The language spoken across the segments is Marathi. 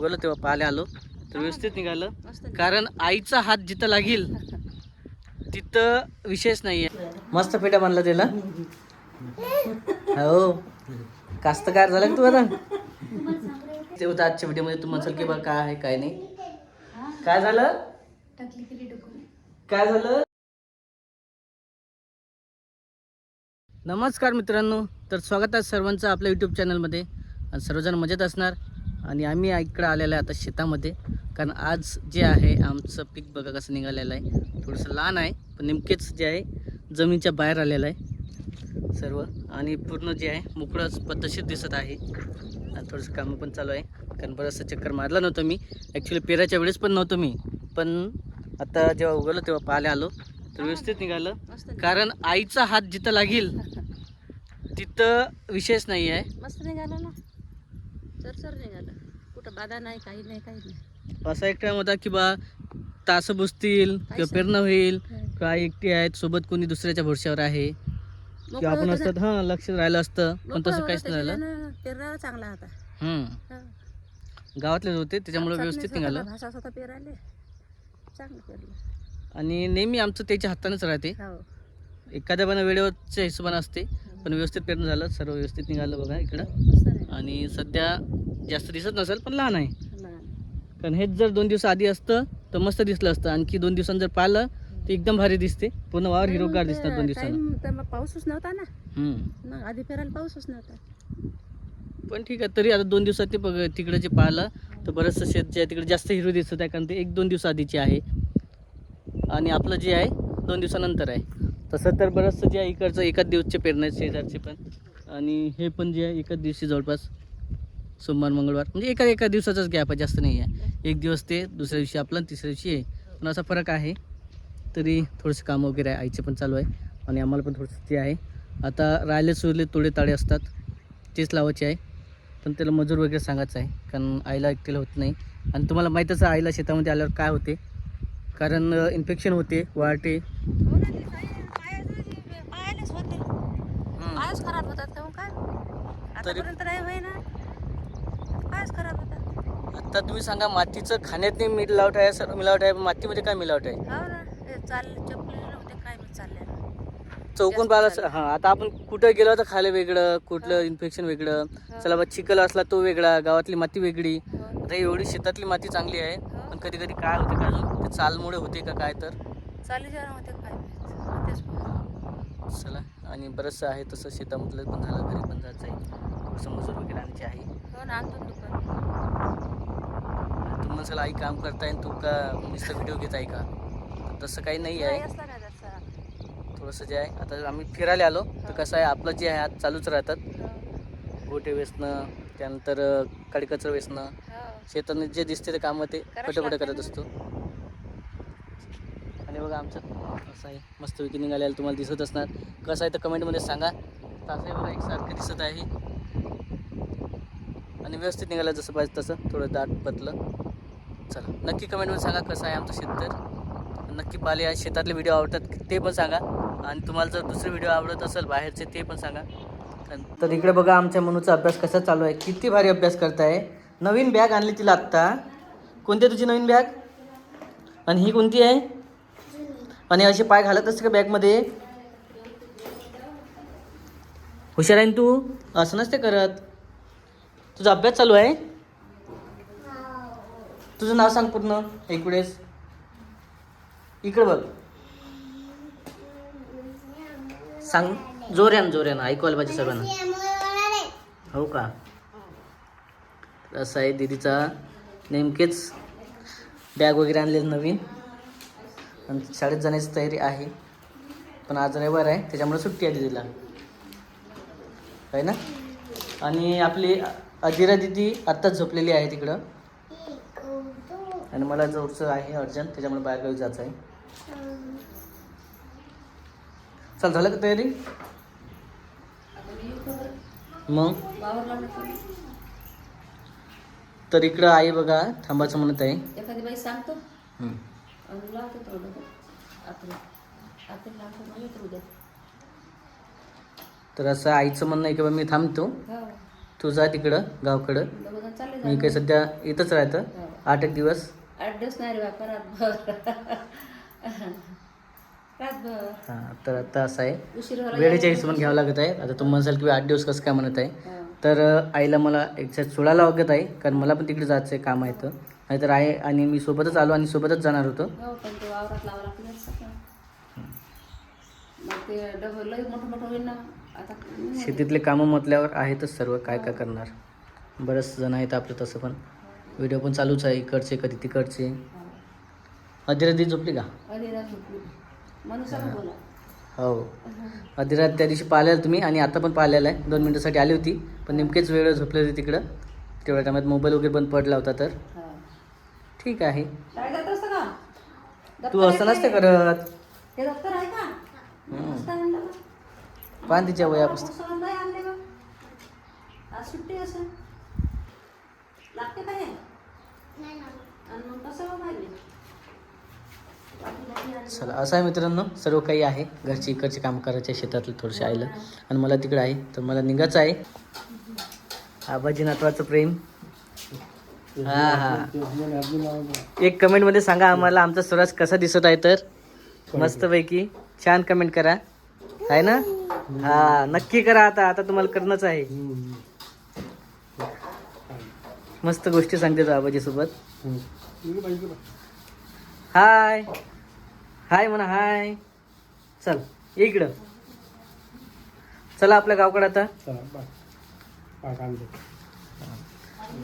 उगवलं तेव्हा पाहायला आलो तर व्यवस्थित निघालं. कारण आईचा हात जिथं लागेल तिथं विशेष नाही आहे. मस्त पेट्या बांधला त्याला. हो कास्तकार झाला का तू आता. ते होतं आजच्या व्हिडिओमध्ये. तू म्हणसाल की बा काय आहे काय नाही. काय झालं काय झालं. नमस्कार मित्रांनो, तर स्वागत आहे सर्वांचं आपल्या यूट्यूब चॅनलमध्ये. आणि सर्वजण मजेत असणार. आणि आम्ही इकडं आलेलं आहे आता शेतामध्ये. कारण आज जे आहे आमचं पीक बघा कसं निघालेलं आहे. थोडंसं लहान आहे पण नेमकेच जे आहे जमिनीच्या बाहेर आलेलं आहे सर्व. आणि पूर्ण जे आहे मोकळंच पद्धतशीर दिसत आहे. आणि थोडंसं कामं पण चालू आहे. कारण बरंचसं चक्कर मारला नव्हतं मी ॲक्च्युली. पेराच्या वेळेस पण नव्हतं मी, पण आता जेव्हा उगवलं तेव्हा पाहायला आलो तर व्यवस्थित निघालं. कारण आईचा हात जिथं लागेल तिथं विशेष नाही आहे. मस्त निघालं ना, चरचर निघालं. कुठं बाधा नाही, काही नाही, काही नाही. असा एक टाइम होता की बा तास बुसतील किंवा पेरणं होईल, काय एकटी आहेत सोबत, कोणी दुसऱ्याच्या भरशावर आहे किंवा आपण असतात हां लक्ष राहिलं असतं. पण तसं काहीच नाही झालं. पेरायला चांगला होता. गावातलेच होते त्याच्यामुळे व्यवस्थित निघालं. भाषा स्वतः पेरायले चांगलं पेरलं. आणि नेहमी आमचं त्याच्या हातानेच राहते. एखाद्या पण वेळेवरच्या हिशोबाने असते, पण व्यवस्थित पेरणं झालं. सर्व व्यवस्थित निघालं बघा इकडं. आणि सध्या जास्त दिसत नसेल पण लहान आहे. कारण हेच जर 2 दिवस आधी असतं तर मस्त दिसलं असतं. आणखी 2 दिवसांनी जर पाहिलं तर एकदम भारी दिसते. पूर्ण वावर हिरवगार दिसणार 2 दिवसांनी. पाऊसच नव्हता ना, आधी पेरायला पाऊसच नव्हता. पण ठीक आहे, तरी आता 2 दिवसात ते बघ तिकडे जे पाहिलं तर बरंचसं शेत जे आहे तिकडे जास्त हिरवं दिसत आहे. कारण ते 1-2 दिवस आधीचे आहे आणि आपलं जे आहे 2 दिवसानंतर आहे. तसं तर बरंचसं जे आहे इकडचं एकाच दिवसचे पेरणे आहेत, शेजारचे पण. आणि हे पण जे आहे एकाच दिवशी जवळपास सोमवार मंगळवार, म्हणजे एका दिवसाचाच गॅप आहे, जास्त नाही आहे. एक दिवस ते दुसऱ्या दिवशी आपलं, तिसऱ्या दिवशी आहे. पण असा फरक आहे. तरी थोडंसं कामं वगैरे आहे, आईचे पण चालू आहे. आणि आम्हाला पण थोडंसं ते आहे. आता राहिले सुरले तोडे ताडे असतात तेच लावायचे आहे. पण त्याला मजूर वगैरे सांगायचं आहे, कारण आईला एकटीला होत नाही. आणि तुम्हाला माहीतच आहे आईला शेतामध्ये आल्यावर काय होते. कारण इन्फेक्शन होते, वाढते. पायच खराब होतात का काय आतापर्यंत नाही होय ना, पायच खराब होतात. आता तुम्ही सांगा, मातीचं खाण्यात नाही मिलावट आहे, सर्व मिलावट आहे. मातीमध्ये काय मिलावट आहे. हो ना, हे चपलेलं होते काय मी चालल्या चौकून पाहिलं. हां, आता आपण कुठं गेलो तर खायला वेगळं, कुठलं इन्फेक्शन वेगळं. चला बा चिखल असला तो वेगळा, गावातली माती वेगळी. आता एवढी शेतातली माती चांगली आहे, पण कधी कधी काय होते का अजून ते चालमुळे होते का काय तर चालीच्या होते काय. चला. आणि बरंचसं आहे तसं शेतामधलं पण झालं, घरी पण जायचं आहे. थोडंसं मजूर वगैरे आणायचे आहे. हो ना, आणतो दुकान. तुम्ही म्हणसाल आई काम करताय तू का नुसतं व्हिडिओ घेत आहे का. तसं काही नाही आहे. थोडंसं जे आहे आता आम्ही फिरायला आलो तर कसं आहे आपलं जे आहे आज चालूच राहतात. गोटे वेचणं, त्यानंतर काडी कचरा वेचणं, शेताने जे दिसते ते कामं ते पटापट करत असतो. आणि बघा आमचं असं आहे मस्तपैकी निघालेलं तुम्हाला दिसत असणार. कसं आहे तर कमेंटमध्ये सांगा. तासही बघा एकसारखं दिसत आहे आणि व्यवस्थित निघालं जसं पाहिजे तसं, थोडं दाट पतलं. चला नक्की कमेंटमध्ये सांगा कसं आहे आमचं शेत. तर नक्की पाहिले आहे शेतातले व्हिडिओ आवडतात ते पण सांगा. आणि तुम्हाला जर दुसरे व्हिडिओ आवडत असेल बाहेरचे ते पण सांगा. तर इकडे बघा आमच्या मनूचा अभ्यास कसा चालू आहे. किती भारी अभ्यास करताय. नवीन बॅग आणली तिला आत्ता. कोणती तुझी नवीन बॅग. आणि ही कोणती आहे. आणि असे पाय घालत असते का बॅगमध्ये. हुशार आहे तू, असं नसते करत. तुझा अभ्यास चालू आहे. तुझं नाव सांग पूर्ण एक वेळेस. इकडे बघ, सांग जोऱ्यानं ऐकवायला पाहिजे सर्वांना. हो का. असं आहे दीदीचा नेमकेच बॅग वगैरे आणलेलं नवीन. आणि शाळेत जाण्याची तयारी आहे. पण आज रविवार आहे त्याच्यामुळे सुट्टी आहे दीदीला, आहे ना. आणि आपली अजिरा दीदी आत्ताच झोपलेली आहे तिकडं. आणि मला जवळचं आहे अर्जंट त्याच्यामुळे बाहेरगावी जायचं आहे. चल झालं का तयारी मग. तर इकडं आहे बघा थांबायचं म्हणत आहे. एखादी बाई सांगतो तर असं आईचं म्हणणं आहे की बा मी थांबतो, तू जा तिकडं गावकडं. दोघं चालले मी काही सध्या इथंच राहतं 8 दिवस. 8 दिवस नाही रे बापा, रातभर. रातभर हां, तर आता असं आहे उशीर व्हायला वेळेच्या हिशोबाने घ्यावं लागत आहे. आता तुम्ही म्हणसाल की 8 दिवस कसं काय म्हणत आहे, तर आईला मला एक्झॅक्ट सोडायला लागत आहे, कारण मला पण तिकडे जायचं आहे, काम आहे तर. नाहीतर आहे आणि मी सोबतच आलो आणि सोबतच जाणार होतो. हो, पण ते वावरात लावा लागते जरा सगळं. मग ते डबल लई मोठं मोठं होईल ना आता. शेतीतले कामं म्हटल्यावर आहेतच सर्व, काय काय करणार. बरेच जण आहेत आपलं तसं, पण व्हिडिओ पण चालूच आहे, इकडचे कधी तिकडचे. अधिराधी झोपली का? अरे झोपली म्हणून सगळं बोला. हो, अधिरात त्या दिवशी पाहिलेलं तुम्ही आणि आता पण पाहिलेलं आहे. 2 मिनिटासाठी आली होती, पण नेमकेच वेळ झोपले होते तिकडं. तेवढ्या टायमात मोबाईल वगैरे बंद पडला होता, तर ठीक आहे. काय जात असतं का? तू असं नसतं करत. हे दप्तर आहे का? पुस्तक आणलं का? पान तिच्या वया पुस्तक. पुस्तकात नाही आणले का? आज सुट्टी असं लागते का हे? आणि मग कसं पाहिजे? चला, असं आहे मित्रांनो, सर्व काही आहे. घरची इकडचे काम करायचे, शेतातलं थोडंसं आईला, आणि मला तिकडं आहे, तर मला निघायचं आहे. आबाजी नातवाचं प्रेम. हां हां, एक कमेंटमध्ये सांगा आम्हाला आमचा स्वराज कसा दिसत आहे, तर मस्तपैकी छान कमेंट करा, आहे ना? हां, नक्की करा. आता तुम्हाला करणंच आहे. मस्त गोष्टी सांगते तो आबाजीसोबत. हाय हाय म्हणा, हाय. चल ये इकडं, चला आपल्या गावकडे आता.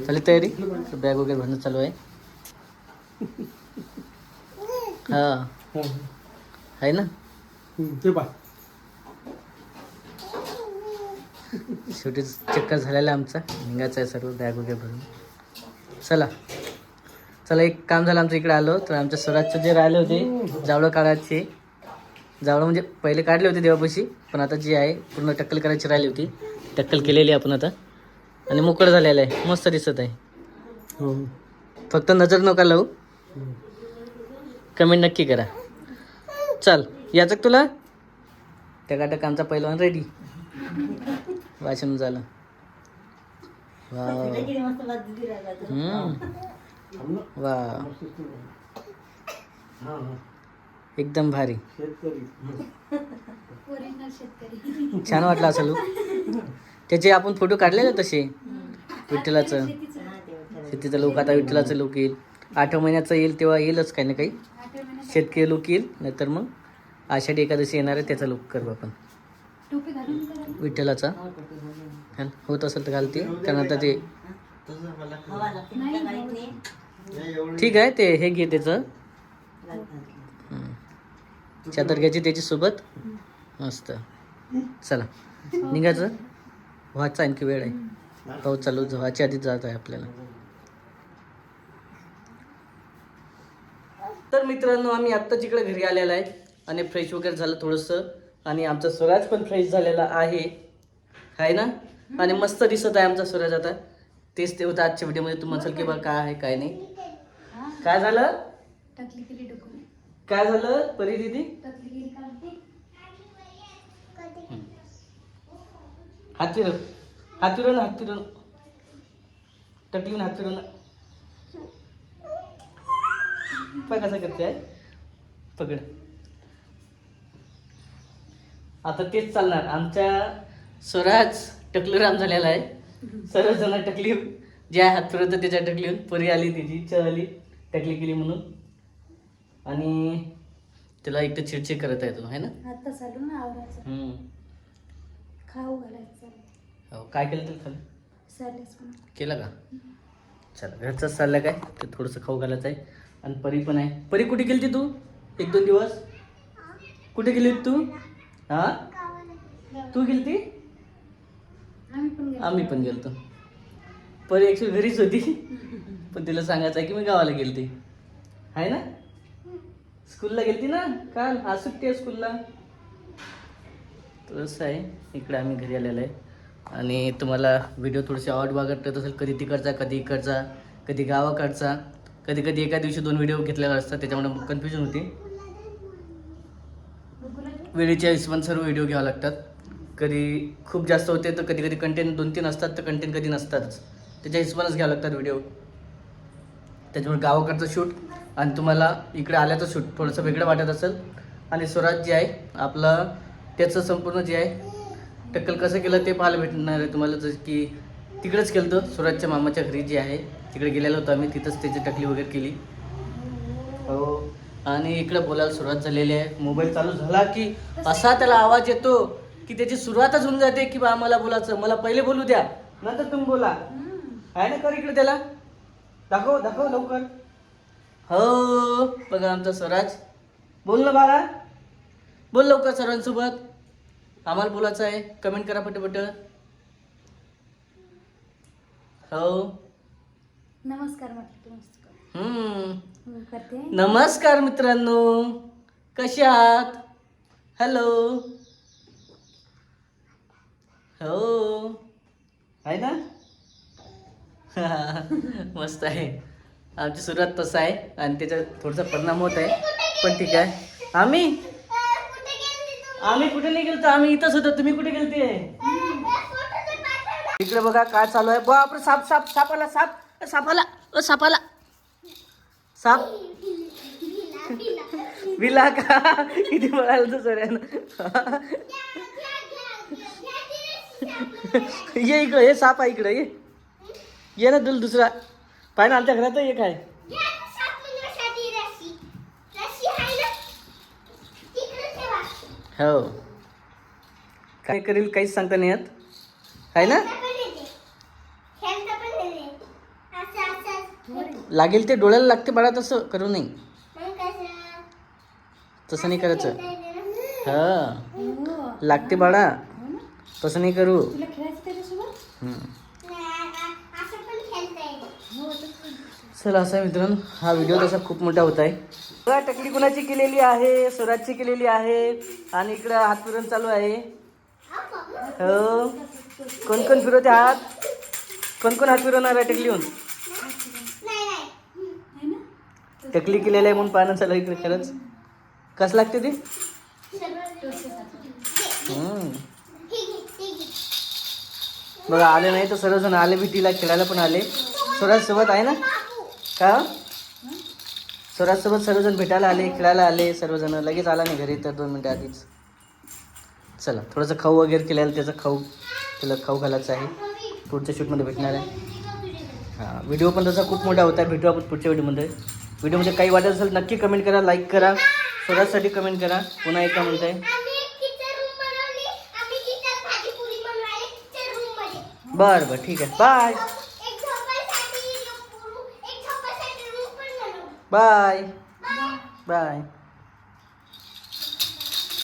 चालेल तयारी, बॅग वगैरे भरणं चालू आहे. हा आहे ना. शेवटी चक्कर झालेला आमचा, निघायचं आहे सर्व, बॅग वगैरे भरून. चला एक काम झालं आमचं, इकडे आलो तर आमच्या स्वराजचं जे राहिले होते जावळं काढायचे, जावळं म्हणजे पहिले काढले होते देवापाशी, पण आता जे आहे पूर्ण टक्कल करायची राहिली होती, टक्कल केलेली आपण आता, आणि मोकळं झालेलं आहे, मस्त दिसत आहे. फक्त नजर नका लावू, कमेंट नक्की करा. चल याचं तुला टकाटक आमचा पहिलवान रेडी. वाचन झालं. वा, एकदम भारी, छान वाटलं असं लूक. त्याचे आपण फोटो काढलेले तसे, विठ्ठलाचं शेतीचं लूक. आता विठ्ठलाचं लूक येईल, 8 महिन्याचं येईल तेव्हा येईलच काही ना काही. शेतकरी लूक येईल, नाहीतर मग आषाढी एकादशी येणार आहे त्याचा लूक करू आपण विठ्ठलाचा. होत असेल तर घालते, कारण आता ते ठीक आहे. ते हे घे त्याचं चादर घ्यायची त्याची सोबत, मस्त. चला निघायचं, व्हायचं आणखी वेळ आहे, पाऊस चालू व्हायच्या आधीच जात आहे आपल्याला. तर मित्रांनो, आम्ही आत्ताच इकडे घरी आलेला आहे आणि फ्रेश वगैरे झालं थोडंसं, आणि आमचा स्वराज पण फ्रेश झालेला आहे ना, आणि मस्त दिसत आहे आमचा स्वराज आता. तेच ते होतं आजच्या व्हिडिओमध्ये. तुम्ही म्हणसाल की बा काय आहे काय नाही, काय झालं, काय झालं परी दीदी? हात फिरव, हात फिरव ना, हात फिरव, टकलीन हात फिरव ना. पण कसं करते आहे, पकड. आता तेच चालणार, आमच्या स्वराज टकलूराम झालेला आहे. सर्वजण टकली जे आहे हात फिरवतं त्याच्या टकलीहून. परी आली, तिची इच्छा झाली टकली केली म्हणून, आणि त्याला एक तर चिडचिड करत आहे तो, आहे ना. आता चालू ना आवरायचं, खाऊ घालायचं. हो, काय केलं तर खाली सॅलेस केलं का? चला, घरचंच चाललं काय, तर थोडंसं खाऊ घालायचं आहे. आणि परी पण आहे. परी कुठे गेली तू 1-2 दिवस? कुठे गेली तू? हां, तू गेलती? आम्ही पण गेलतो. परी ॲक्च्युली घरीच होती, पण तिला सांगायचं आहे की मी गावाला गेलती, आहे ना. स्कूलला गेलती ना काल, आज सुट्टी आहे स्कूलला. तसं आहे, इकडे आम्ही घरी आलेलो आहे. आणि तुम्हाला व्हिडिओ थोडेसे आवड वाटत असेल, कधी तिकडचा कधी इकडचा, कधी गावाकडचा, कधी कधी एका दिवशी 2 व्हिडिओ घेतलेला असतात, त्याच्यामुळे कन्फ्युजन होते. वेळेच्या हिशोबाने सर्व व्हिडिओ घ्यावे लागतात. कधी खूप जास्त होते तर कधी कधी कंटेंट 2-3 असतात तर कंटेंट कधी नसतातच. त्याच्या हिशोबानंच घ्यावं लागतात व्हिडिओ. त्याच्यामुळे गावाकडचं शूट आणि तुम्हाला इकडे आल्याचं शूट थोडंसं वेगळं वाटत असेल. आणि स्वराज जे आहे आपलं त्याचं संपूर्ण जे आहे टक्कल कसं केलं ते पाहायला भेटणार आहे तुम्हाला. जसं की तिकडेच केलं होतं स्वराजच्या मामाच्या घरी जे आहे तिकडे गेलेलो होतो आम्ही. तिथंच त्याची टकली वगैरे केली. हो. आणि इकडे बोलायला सुरुवात झालेली आहे. मोबाईल चालू झाला की असा त्याला आवाज येतो की त्याची सुरुवातच होऊन जाते की बा आम्हाला बोलायचं, मला पहिले बोलू द्या नंतर तुम्ही बोला. आहे ना, कर इकडे त्याला दाखव दाखव लवकर. हो बघा आमचा स्वराज. बोल ना बाळा, बोल लवकर सर्वांसोबत. आम्हाला बोलायचं आहे. कमेंट करा पटपट. हो नमस्कार म्हटलं. नमस्कार करते. नमस्कार मित्रांनो, कसे आहात? हॅलो. हो आहे ना. मस्त आहे. आमची सुरुवात तसं आहे आणि त्याचा थोडासा परिणाम होत आहे पण ठीक आहे. आम्ही कुठे नाही गेलतो, आम्ही इथंच होतो. तुम्ही कुठे गेलते? इकडे बघा काय चालू आहे. बापरे साप साप सापाला साप सापाला सापाला साप विला का किती म्हणाल तर सर ये इकडं. हे साप आहे इकडं. ये ना तुला दुसरा पाय ना. आमच्या घरात एक आहे. हो काय करेल काहीच सांगता नाही येत आहे ना. लागेल ते डोळ्याला लागते बाळा. तसं करू नये. तसं नाही करायचं. हा लागते बाळा, तसं नाही करू. चला असं आहे मित्रांनो, हा व्हिडिओ तसा खूप मोठा होत आहे. बघा टकली कुणाची केलेली आहे, स्वराजची केलेली आहे. आणि इकडं हात फिरवून चालू आहे. हो कोण कोण फिरवते हात? कोण कोण हात फिरवणार आहे टकलीहून? टकली केलेली आहे म्हणून पाहणं चालू इकडे. खरंच कसं लागते ते. बघा आले नाही तर सर्वजण आले भेटीला, खेळायला पण आले. स्वराज सोबत आहे ना का? स्वराज सोबत सर्वजण भेटायला आले, खेळायला आले सर्वजण. लगेच आला नाही घरी तर 2 मिनिटं आधीच. चला थोडंसं खाऊ वगैरे केलेलं, त्याचा खाऊ त्याला खाऊ घालायचं आहे. पुढच्या शूटमध्ये भेटणार आहे. हां व्हिडिओ पण तसा खूप मोठा होता. भेटू आपण पुढच्या व्हिडिओमध्ये काही वाटत असेल नक्की कमेंट करा, लाईक करा. स्वराजसाठी कमेंट करा. पुन्हा एकदा म्हणताय बरं बरं ठीक आहे. Bye bye bye.